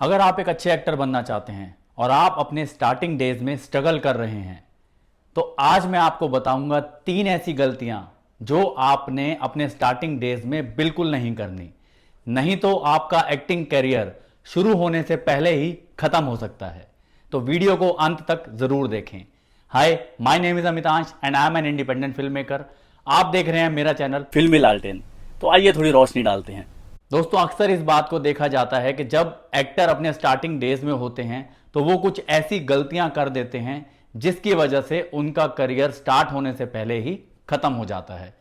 अगर आप एक अच्छे एक्टर बनना चाहते हैं और आप अपने स्टार्टिंग डेज में स्ट्रगल कर रहे हैं तो आज मैं आपको बताऊंगा 3 ऐसी गलतियां जो आपने अपने स्टार्टिंग डेज में बिल्कुल नहीं करनी, नहीं तो आपका एक्टिंग करियर शुरू होने से पहले ही खत्म हो सकता है। तो वीडियो को अंत तक जरूर देखें। Hi, my name is Amitansh and I am an independent film maker. आप देख रहे हैं मेरा चैनल फिल्मी लालटेन। तो आइए थोड़ी रोशनी डालते हैं। दोस्तों, अक्सर इस बात को देखा जाता है कि जब एक्टर अपने स्टार्टिंग डेज में होते हैं तो वो कुछ ऐसी गलतियां कर देते हैं जिसकी वजह से उनका करियर स्टार्ट होने से पहले ही खत्म हो जाता है।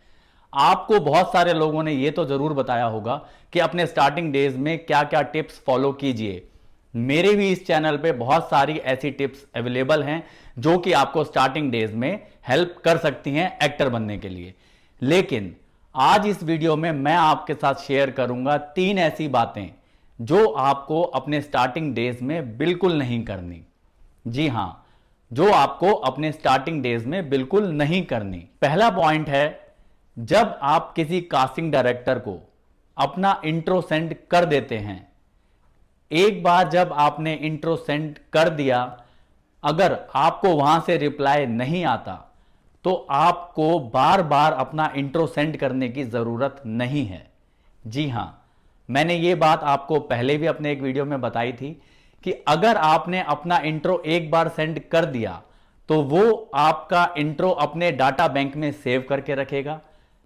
आपको बहुत सारे लोगों ने ये तो जरूर बताया होगा कि अपने स्टार्टिंग डेज में क्या क्या टिप्स फॉलो कीजिए। मेरे भी इस चैनल पे बहुत सारी ऐसी टिप्स अवेलेबल हैं जो कि आपको स्टार्टिंग डेज में हेल्प कर सकती हैं एक्टर बनने के लिए। लेकिन आज इस वीडियो में मैं आपके साथ शेयर करूंगा 3 ऐसी बातें जो आपको अपने स्टार्टिंग डेज में बिल्कुल नहीं करनी। जी हां, जो आपको अपने स्टार्टिंग डेज में बिल्कुल नहीं करनी। पहला पॉइंट है, जब आप किसी कास्टिंग डायरेक्टर को अपना इंट्रो सेंड कर देते हैं, एक बार जब आपने इंट्रो सेंड कर दिया, अगर आपको वहां से रिप्लाई नहीं आता तो आपको बार बार अपना इंट्रो सेंड करने की जरूरत नहीं है। जी हां, मैंने ये बात आपको पहले भी अपने एक वीडियो में बताई थी कि अगर आपने अपना इंट्रो एक बार सेंड कर दिया तो वो आपका इंट्रो अपने डाटा बैंक में सेव करके रखेगा।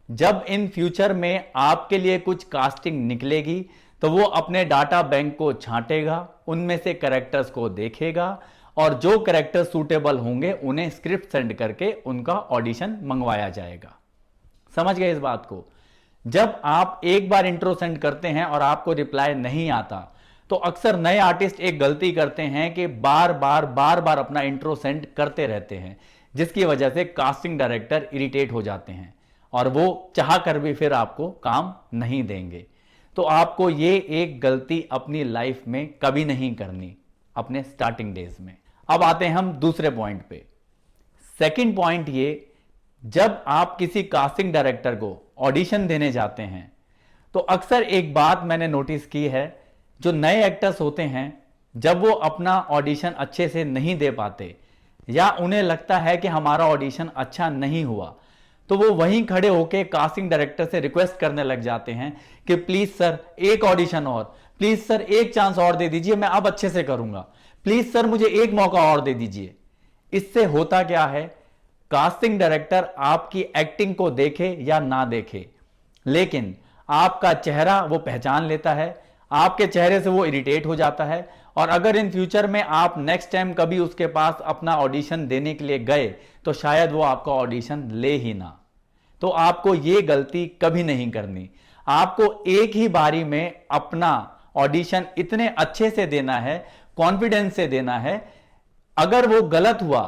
जब इन फ्यूचर में आपके लिए कुछ कास्टिंग निकलेगी तो वो अपने डाटा बैंक को छांटेगा, उनमें से कैरेक्टर्स को देखेगा और जो कैरेक्टर सूटेबल होंगे उन्हें स्क्रिप्ट सेंड करके उनका ऑडिशन मंगवाया जाएगा। समझ गए इस बात को? जब आप एक बार इंट्रो सेंड करते हैं और आपको रिप्लाई नहीं आता तो अक्सर नए आर्टिस्ट एक गलती करते हैं कि बार बार अपना इंट्रो सेंड करते रहते हैं, जिसकी वजह से कास्टिंग डायरेक्टर इरिटेट हो जाते हैं और वो चाह कर भी फिर आपको काम नहीं देंगे। तो आपको ये एक गलती अपनी लाइफ में कभी नहीं करनी अपने स्टार्टिंग डेज में। अब आते हैं हम दूसरे पॉइंट पे। सेकंड पॉइंट ये, जब आप किसी कास्टिंग डायरेक्टर को ऑडिशन देने जाते हैं तो अक्सर एक बात मैंने नोटिस की है, जो नए एक्टर्स होते हैं जब वो अपना ऑडिशन अच्छे से नहीं दे पाते या उन्हें लगता है कि हमारा ऑडिशन अच्छा नहीं हुआ तो वो वहीं खड़े होकर कास्टिंग डायरेक्टर से रिक्वेस्ट करने लग जाते हैं कि प्लीज सर एक ऑडिशन और, प्लीज सर एक चांस और दे दीजिए, मैं अब अच्छे से करूंगा, प्लीज सर मुझे एक मौका और दे दीजिए। इससे होता क्या है, कास्टिंग डायरेक्टर आपकी एक्टिंग को देखे या ना देखे, लेकिन आपका चेहरा वो पहचान लेता है, आपके चेहरे से वो इरिटेट हो जाता है और अगर इन फ्यूचर में आप नेक्स्ट टाइम कभी उसके पास अपना ऑडिशन देने के लिए गए तो शायद वो आपका ऑडिशन ले ही ना। तो आपको ये गलती कभी नहीं करनी। आपको एक ही बारी में अपना ऑडिशन इतने अच्छे से देना है, कॉन्फिडेंस से देना है। अगर वो गलत हुआ,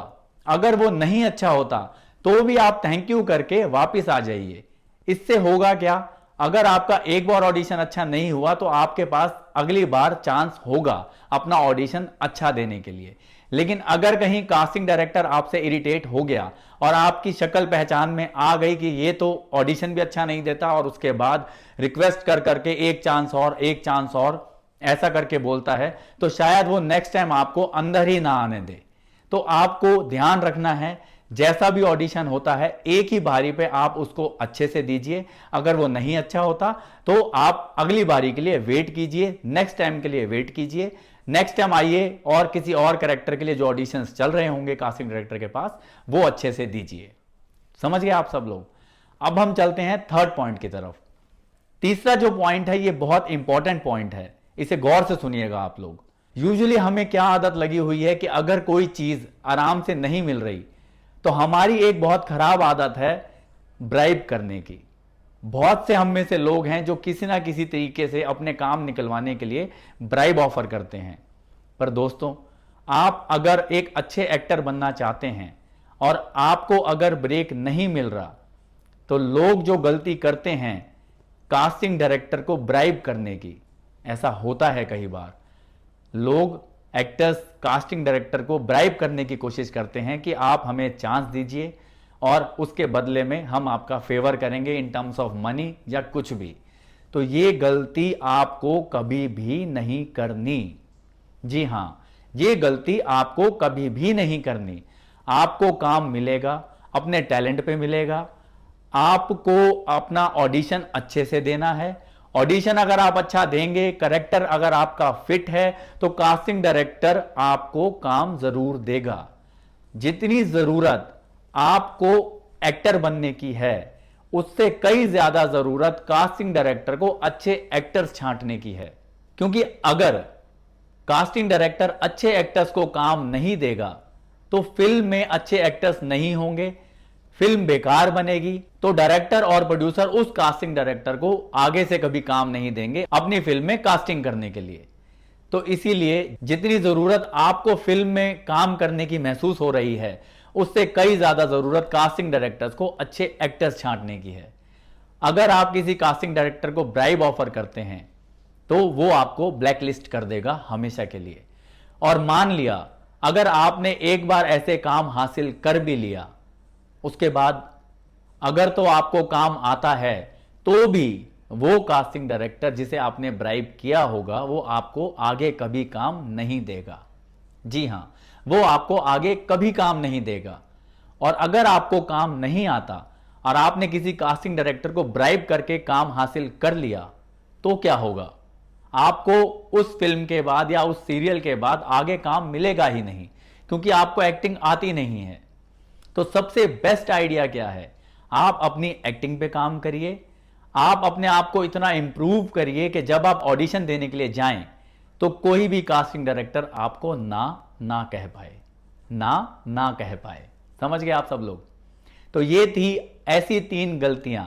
अगर वो नहीं अच्छा होता तो भी आप थैंक यू करके वापस आ जाइए। इससे होगा क्या, अगर आपका एक बार ऑडिशन अच्छा नहीं हुआ तो आपके पास अगली बार चांस होगा अपना ऑडिशन अच्छा देने के लिए। लेकिन अगर कहीं कास्टिंग डायरेक्टर आपसे इरिटेट हो गया और आपकी शक्ल पहचान में आ गई कि ये तो ऑडिशन भी अच्छा नहीं देता और उसके बाद रिक्वेस्ट कर करके एक चांस और, एक चांस और ऐसा करके बोलता है, तो शायद वो नेक्स्ट टाइम आपको अंदर ही ना आने दे। तो आपको ध्यान रखना है, जैसा भी ऑडिशन होता है एक ही बारी पे आप उसको अच्छे से दीजिए। अगर वो नहीं अच्छा होता तो आप अगली बारी के लिए वेट कीजिए, नेक्स्ट टाइम के लिए वेट कीजिए। नेक्स्ट टाइम आइए और किसी और कैरेक्टर के लिए जो ऑडिशंस चल रहे होंगे कास्टिंग डायरेक्टर के पास, वो अच्छे से दीजिए। समझ गए आप सब लोग? अब हम चलते हैं थर्ड पॉइंट की तरफ। तीसरा जो पॉइंट है ये बहुत इंपॉर्टेंट पॉइंट है, इसे गौर से सुनिएगा आप लोग। यूजुअली हमें क्या आदत लगी हुई है कि अगर कोई चीज आराम से नहीं मिल रही तो हमारी एक बहुत खराब आदत है ब्राइब करने की। बहुत से हम में से लोग हैं जो किसी ना किसी तरीके से अपने काम निकलवाने के लिए ब्राइब ऑफर करते हैं। पर दोस्तों, आप अगर एक अच्छे एक्टर बनना चाहते हैं और आपको अगर ब्रेक नहीं मिल रहा तो लोग जो गलती करते हैं कास्टिंग डायरेक्टर को ब्राइब करने की, ऐसा होता है कई बार लोग एक्टर्स कास्टिंग डायरेक्टर को ब्राइब करने की कोशिश करते हैं कि आप हमें चांस दीजिए और उसके बदले में हम आपका फेवर करेंगे इन टर्म्स ऑफ मनी या कुछ भी। तो ये गलती आपको कभी भी नहीं करनी। जी हां, ये गलती आपको कभी भी नहीं करनी। आपको काम मिलेगा, अपने टैलेंट पे मिलेगा। आपको अपना ऑडिशन अच्छे से देना है। ऑडिशन अगर आप अच्छा देंगे, करेक्टर अगर आपका फिट है, तो कास्टिंग डायरेक्टर आपको काम जरूर देगा। जितनी जरूरत आपको एक्टर बनने की है, उससे कई ज्यादा जरूरत कास्टिंग डायरेक्टर को अच्छे एक्टर्स छांटने की है। क्योंकि अगर कास्टिंग डायरेक्टर अच्छे एक्टर्स को काम नहीं देगा, तो फिल्म में अच्छे एक्टर्स नहीं होंगे, फिल्म बेकार बनेगी। तो डायरेक्टर और प्रोड्यूसर उस कास्टिंग डायरेक्टर को आगे से कभी काम नहीं देंगे अपनी फिल्म में कास्टिंग करने के लिए। तो इसीलिए जितनी जरूरत आपको फिल्म में काम करने की महसूस हो रही है, उससे कई ज्यादा जरूरत कास्टिंग डायरेक्टर्स को अच्छे एक्टर्स छांटने की है। अगर आप किसी कास्टिंग डायरेक्टर को ब्राइब ऑफर करते हैं, तो वो आपको ब्लैकलिस्ट कर देगा हमेशा के लिए। और मान लिया अगर आपने एक बार ऐसे काम हासिल कर भी लिया, उसके बाद अगर तो आपको काम आता है, तो भी वो कास्टिंग डायरेक्टर जिसे आपने ब्राइब किया होगा, वो आपको आगे कभी काम नहीं देगा। जी हां, वो आपको आगे कभी काम नहीं देगा। और अगर आपको काम नहीं आता और आपने किसी कास्टिंग डायरेक्टर को ब्राइब करके काम हासिल कर लिया, तो क्या होगा? आपको उस फिल्म के बाद या उस सीरियल के बाद आगे काम मिलेगा ही नहीं, क्योंकि आपको एक्टिंग आती नहीं है। तो सबसे बेस्ट आइडिया क्या है? आप अपनी एक्टिंग पे काम करिए। आप अपने आप को इतना इंप्रूव करिए कि जब आप ऑडिशन देने के लिए जाएं, तो कोई भी कास्टिंग डायरेक्टर आपको ना कह पाए, ना कह पाए। समझ गए आप सब लोग? तो ये थी ऐसी 3 गलतियां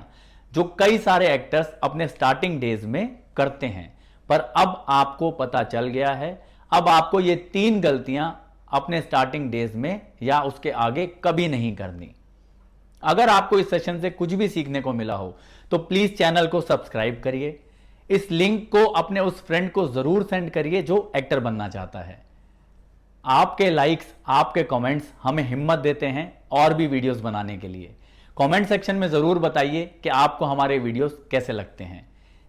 जो कई सारे एक्टर्स अपने स्टार्टिंग डेज में करते हैं, पर अब आपको पता चल गया है। अब आपको ये 3 गलतियां अपने स्टार्टिंग डेज में या उसके आगे कभी नहीं करनी। अगर आपको इस सेशन से कुछ भी सीखने को मिला हो, तो प्लीज चैनल को सब्सक्राइब करिए। इस लिंक को अपने उस फ्रेंड को जरूर सेंड करिए जो एक्टर बनना चाहता है। आपके लाइक्स, आपके कमेंट्स हमें हिम्मत देते हैं और भी वीडियोस बनाने के लिए। कमेंट सेक्शन में जरूर बताइए कि आपको हमारे वीडियोस कैसे लगते हैं।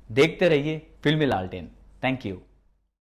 देखते रहिए फिल्मी लालटेन। Thank you.